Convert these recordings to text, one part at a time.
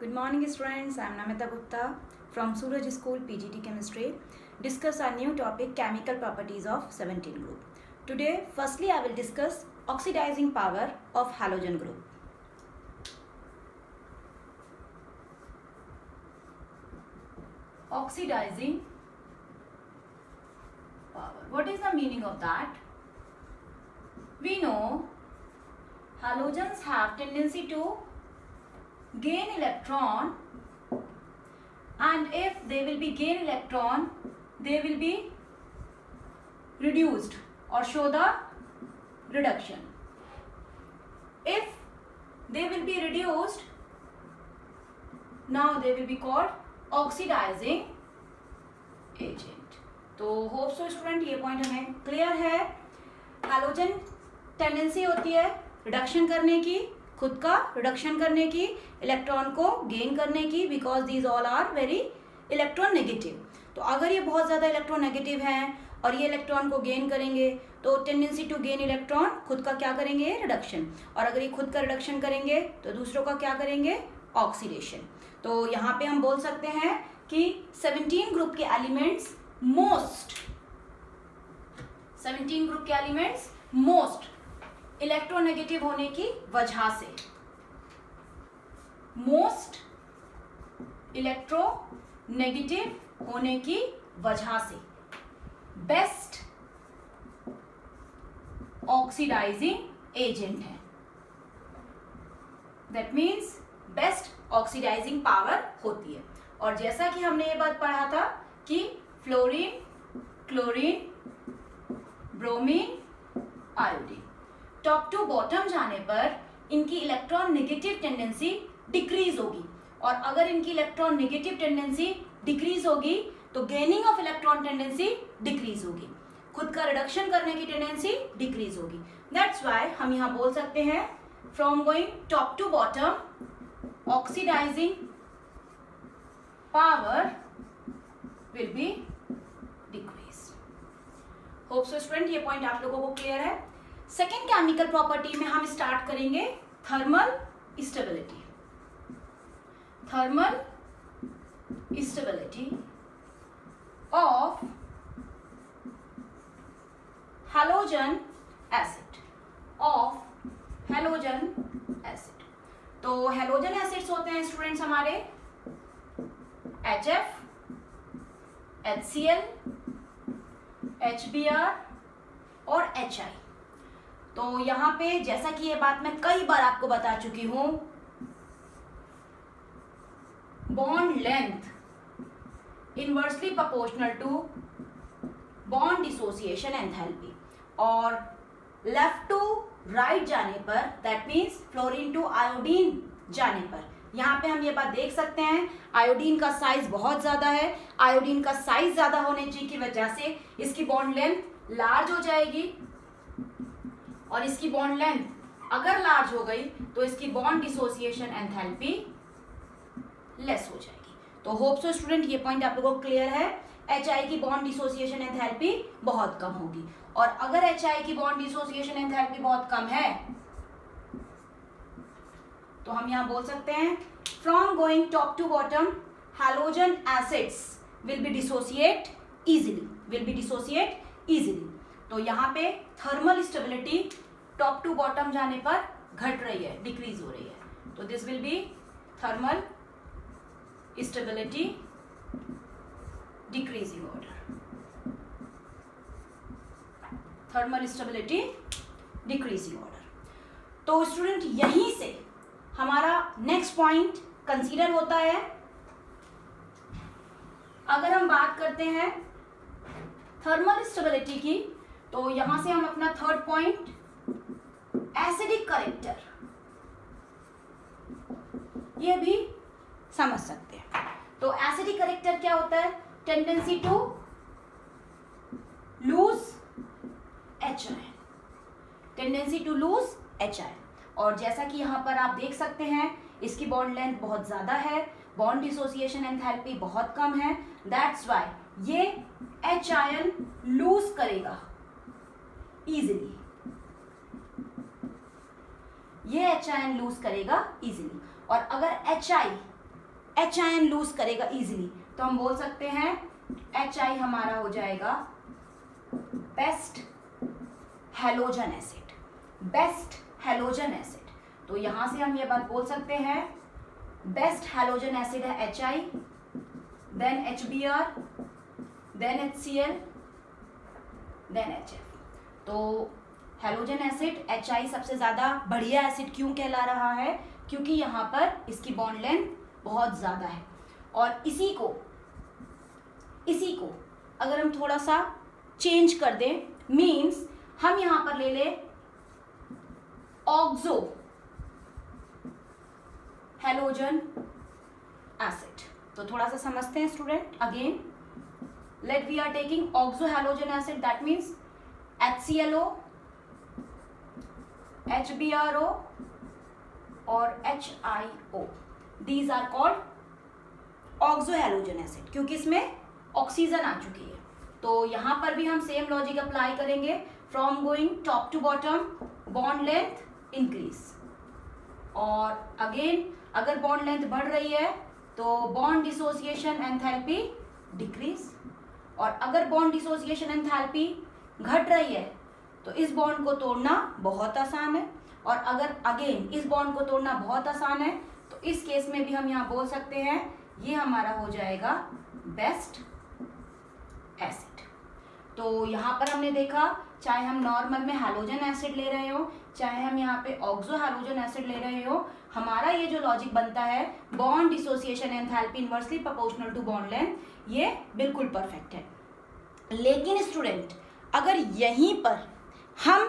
Good morning students, I am Namita Gupta from Suraj School PGT Chemistry. Discuss our new topic chemical properties of 17 group. Today firstly I will discuss oxidizing power of halogen group. Oxidizing power. What is the meaning of that? We know halogens have tendency to gain electron, and if they will be gain electron, they will be reduced or show the reduction. If they will be reduced, now they will be called oxidizing agent. तो hope so student ये point हमें clear है. Halogen tendency होती है reduction करने की, खुद का रिडक्शन करने की, इलेक्ट्रॉन को गेन करने की, because these all are very electronegative. तो अगर ये बहुत ज़्यादा इलेक्ट्रॉन नेगेटिव हैं और ये इलेक्ट्रॉन को गेन करेंगे तो टेंडेंसी टू गेन इलेक्ट्रॉन, खुद का क्या करेंगे रिडक्शन, और अगर ये खुद का रिडक्शन करेंगे तो दूसरों का क्या करेंगे ऑक्सीडेशन. तो यहाँ पे हम बोल सकते हैं कि 17 ग्रुप के एलिमेंट्स मोस्ट इलेक्ट्रोनेगेटिव होने की वजह से, मोस्ट इलेक्ट्रोनेगेटिव होने की वजह से बेस्ट ऑक्सीडाइजिंग एजेंट है. That means best oxidising power होती है. और जैसा कि हमने ये बात पढ़ा था कि fluorine, chlorine, bromine, iodine top to bottom जाने पर इनकी इलेक्ट्रॉन नेगेटिव टेंडेंसी डिक्रीज होगी, और अगर इनकी इलेक्ट्रॉन नेगेटिव टेंडेंसी डिक्रीज होगी तो gaining of electron tendency decrease होगी, खुद का रिडक्शन करने की टेंडेंसी डिक्रीज होगी. दैट्स व्हाई हम यहाँ बोल सकते हैं from going top to bottom oxidising power will be decrease. Hope so student ये पॉइंट आप लोगों को क्लियर है. सेकेंड केमिकल प्रॉपर्टी में हम स्टार्ट करेंगे thermal stability. Thermal stability of halogen acid. तो हैलोजन एसिड्स होते हैं स्टूडेंट्स हमारे HF, HCl, HBr और HI. तो यहाँ पे जैसा कि ये बात मैं कई बार आपको बता चुकी हूं, bond length inversely proportional to bond dissociation enthalpy, और लेफ्ट टू राइट जाने पर that means fluorine to iodine जाने पर, यहाँ पे हम ये बात देख सकते हैं आयोडीन का साइज बहुत ज्यादा है. आयोडीन का साइज ज्यादा होने की वजह से इसकी बॉन्ड लेंथ लार्ज हो जाएगी, और इसकी बॉन्ड लेंथ अगर लार्ज हो गई तो इसकी बॉन्ड डिसोसिएशन एंथैल्पी लेस हो जाएगी. तो होप सो स्टूडेंट ये पॉइंट आप लोगों को क्लियर है. HI की बॉन्ड डिसोसिएशन एंथैल्पी बहुत कम होगी, और अगर HI की बॉन्ड डिसोसिएशन एंथैल्पी बहुत कम है तो हम यहां बोल सकते हैं from going top to bottom halogen acids will be dissociate easily. तो यहाँ पे thermal stability top to bottom जाने पर घट रही है, डिक्रीज हो रही है. तो this will be thermal stability decreasing order. Thermal stability decreasing order. तो स्टूडेंट यहीं से हमारा नेक्स्ट पॉइंट कंसीडर होता है. अगर हम बात करते हैं थर्मल स्टेबिलिटी की, तो यहां से हम अपना थर्ड पॉइंट एसिडिक करेक्टर ये भी समझ सकते हैं. तो एसिडिक करेक्टर क्या होता है? Tendency to lose HI. और जैसा कि यहाँ पर आप देख सकते हैं इसकी बॉन्ड लेंथ बहुत ज्यादा है, बॉन्ड डिसोसिएशन एंथैल्पी बहुत कम है. दैट्स व्हाई ये H आयन लूज करेगा इजीली. ये एच आयन लूज करेगा इजीली। और अगर H I H ion lose करेगा इजीली, तो हम बोल सकते हैं एच आई हमारा हो जाएगा best halogen acid, best halogen acid. तो यहां से हम ये बात बोल सकते हैं बेस्ट हैलोजन एसिड है H I, then HBr, then HCl, then HF। तो हैलोजन एसिड HI सबसे ज्यादा बढ़िया एसिड क्यों कहला रहा है, क्योंकि यहाँ पर इसकी बॉन्ड लेंथ बहुत ज्यादा है। और इसी को अगर हम थोड़ा सा चेंज कर दें, मीन्स हम यहां पर ले ले ऑक्सो हैलोजन एसिड। तो थोड़ा सा समझते हैं student. Again let we are taking oxo halogen acid, that means HClO, HBrO और HIO, these are called oxo halogen acid, क्योंकि इसमें ऑक्सीजन आ चुकी है। तो यहां पर भी हम सेम लॉजिक अप्लाई करेंगे, from going top to bottom bond length increase, और अगेन अगर बॉन्ड लेंथ बढ़ रही है तो बॉन्ड डिसोसिएशन एंथैल्पी डिक्रीज, और अगर बॉन्ड डिसोसिएशन एंथैल्पी घट रही है तो इस बॉन्ड को तोड़ना बहुत आसान है, और अगर अगेन इस बॉन्ड को तोड़ना बहुत आसान है तो इस केस में भी हम यहाँ बोल सकते हैं ये हमारा हो जाएगा बेस्ट एसिड। तो यहाँ पर हमने देखा, चाहे हम नॉर्मल में हैलोजन एसिड ले रहे हो, चाहे हम यहाँ पे ऑक्सो हैलोजन एसिड ले रहे हो, हमारा ये जो लॉजिक बनता है bond dissociation enthalpy inversely proportional to bond length, ये बिल्कुल परफेक्ट है। लेकिन स्टूडेंट अगर यहीं पर हम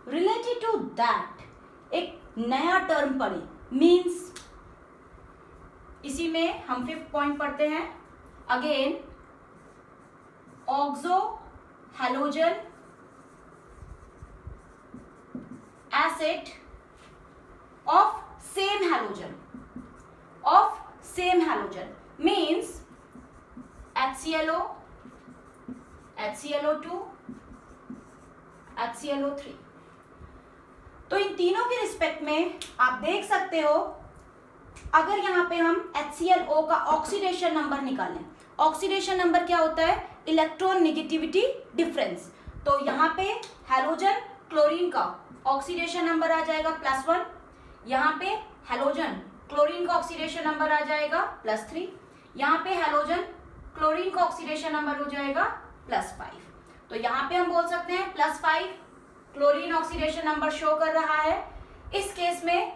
रिलेटेड टू दैट एक नया टर्म पढ़े, मीन्स इसी में हम 5th पॉइंट पढ़ते हैं, again oxo halogen acid of same halogen means HClO, HClO2, HClO3। तो इन तीनों के रिस्पेक्ट में आप देख सकते हो, अगर यहाँ पे हम HClO का ऑक्सीडेशन नंबर निकालें, ऑक्सीडेशन नंबर क्या होता है, इलेक्ट्रॉन नेगेटिविटी डिफरेंस। तो यहाँ पे हैलोजन क्लोरीन का ऑक्सीडेशन नंबर आ जाएगा +1, यहाँ पे हैलोजन क्लोरीन का ऑक्सीडेशन नंबर आ जाएगा +3, यहाँ पे हैलोजन क्लोरीन का ऑक्सीडेशन नंबर हो जाएगा +5। तो यहाँ पे हम बोल सकते हैं +5 क्लोरीन ऑक्सीडेशन नंबर शो कर रहा है। इस केस में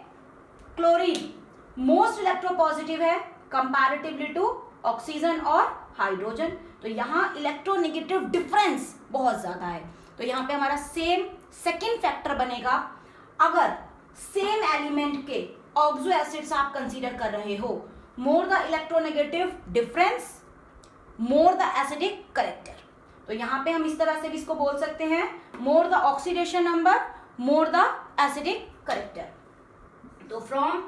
क्लोरीन मोस्ट इलेक्ट्रोपॉजिटिव है कंपैरेटिवली टू ऑक्सीजन और हाइड्रोजन, तो यहाँ इलेक्ट्रोनेगेटिव डिफरेंस बहुत ज्यादा है। तो यहाँ पे हमारा सेम सेकेंड फैक्टर बनेगा, अगर सेम एलिमेंट के ऑक्सो एसिड्स आप कंसीडर कर रहे हो, more the electronegative difference more the acidic character. तो यहाँ पे हम इस तरह से भी इसको बोल सकते हैं, more the oxidation number more the acidic character. तो from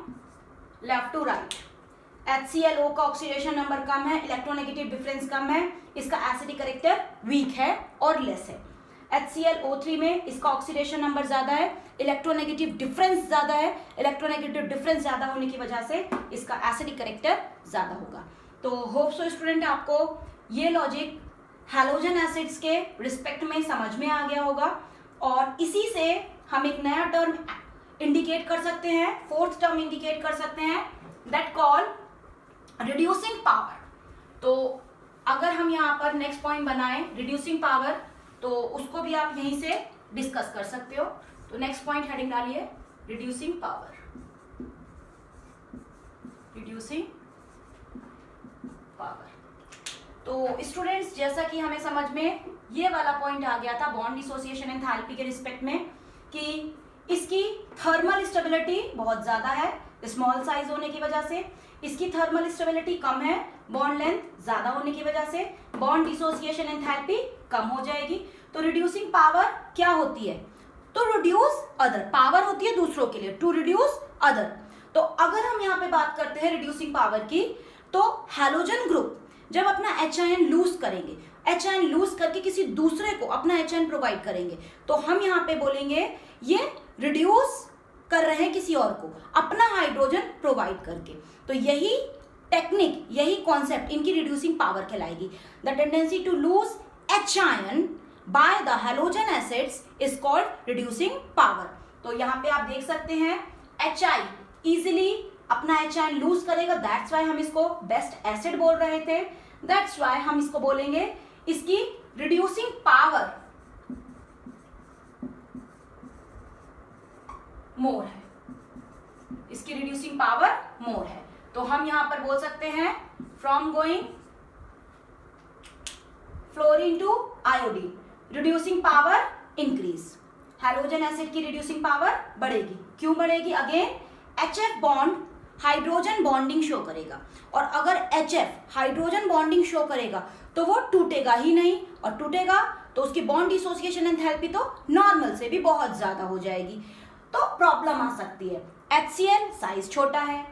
left to right, HClO का ऑक्सीडेशन नंबर कम है, इलेक्ट्रोनेगेटिव डिफरेंस कम है, इसका एसिडिक करेक्टर वीक है और लेस है। HClO3 में इसका ऑक्सीडेशन नंबर ज्यादा है, इलेक्ट्रोनेगेटिव डिफरेंस ज्यादा है, इलेक्ट्रोनेगेटिव डिफरेंस ज्यादा होने की वजह से इसका एसिडिक करेक्टर ज्यादा होगा। तो होप सो स्टूडेंट आपको ये लॉजिक हैलोजन एसिड्स के रिस्पेक्ट में समझ में आ गया होगा, और इसी से हम एक नया टर्म इंडिकेट कर सकते हैं, 4th टर्म इंडिकेट कर सकते हैं, दैट कॉल रिड्यूसिंग पावर। तो अगर हम यहाँ पर नेक्स्ट पॉइंट बनाएं रिड्यूसिंग पावर, तो उसको भी आप यहीं से डिस्कस कर सकते हो। तो नेक्स्ट पॉइंट हेडिंग डालिए रिड्यूसिंग पावर, रिड्यूसिंग पावर। तो स्टूडेंट्स जैसा कि हमें समझ में ये वाला पॉइंट आ गया था बॉन्ड डिसोसिएशन एंथैल्पी के रिस्पेक्ट में, कि इसकी थर्मल स्टेबिलिटी बहुत ज्यादा है, स्मॉल साइज होने की वजह से इसकी थर्मल स्टेबिलिटी कम है, बॉन्ड लेंथ ज्यादा होने की वजह से बॉन्ड डिसोसिएशन एंथैल्पी कम हो जाएगी। तो रिड्यूसिंग पावर क्या होती है, तो रिड्यूस अदर, पावर होती है दूसरों के लिए, टू रिड्यूस अदर। तो अगर हम यहाँ पे बात करते हैं रिड्यूसिंग पावर की, तो हैलोजन ग्रुप जब अपना H आयन लूज करेंगे, H आयन लूज करके किसी दूसरे को अपना H आयन प्रोवाइड करेंगे, तो हम यहाँ पे बोलेंगे ये रिड्यूस कर रहे हैं किसी और को अपना हाइड्रोजन प्रोवाइड करके। तो यही टेक्निक, यही कॉन्सेप्ट इनकी रिड्यूसिंग पावर कहलाएगी। The tendency to lose H ion by the halogen acids is called reducing power. तो यहाँ पे आप देख सकते हैं एच आई इजिली अपना एच आयन लूज करेगा, दैट्स वाई हम इसको बेस्ट एसिड बोल रहे थे, दैट्स वाई हम इसको बोलेंगे इसकी रिड्यूसिंग पावर मोर है, इसकी रिड्यूसिंग पावर मोर है। तो हम यहां पर बोल सकते हैं from going fluorine to iodine reducing power increase, hydrogen acid की रिड्यूसिंग पावर बढ़ेगी। क्यों बढ़ेगी? Again HF bond hydrogen bonding show करेगा, और अगर HF हाइड्रोजन बॉन्डिंग शो करेगा तो वो टूटेगा ही नहीं, और टूटेगा तो उसकी बॉन्ड डिसोसिएशन एंथैल्पी तो नॉर्मल से भी बहुत ज्यादा हो जाएगी, तो प्रॉब्लम आ सकती है। HCl साइज छोटा है,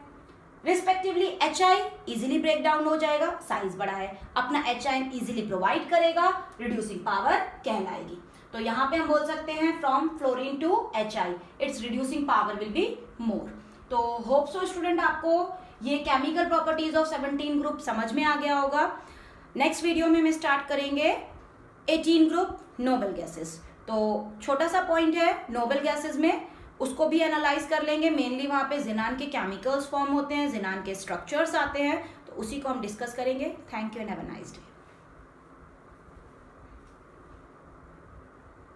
respectively HI easily break down हो जाएगा, साइज बड़ा है, अपना H आयन इजीली प्रोवाइड करेगा, रिड्यूसिंग पावर कहलाएगी। तो यहाँ पे हम बोल सकते हैं from fluorine to HI it's reducing power will be more. तो होप सो स्टूडेंट आपको ये केमिकल प्रॉपर्टीज ऑफ 17 ग्रुप समझ में आ गया होगा। नेक्स्ट वीडियो में हम स्टार्ट करेंगे 18 ग्रुप नोबल गैसेस। तो छोटा सा पॉइंट है नोबल गैसेस में, उसको भी एनालाइज कर लेंगे। मेनली वहाँ पे जिनान के केमिकल्स फॉर्म होते हैं, जिनान के स्ट्रक्चर्स आते हैं, तो उसी को हम डिस्कस करेंगे। Thank you and have a nice day.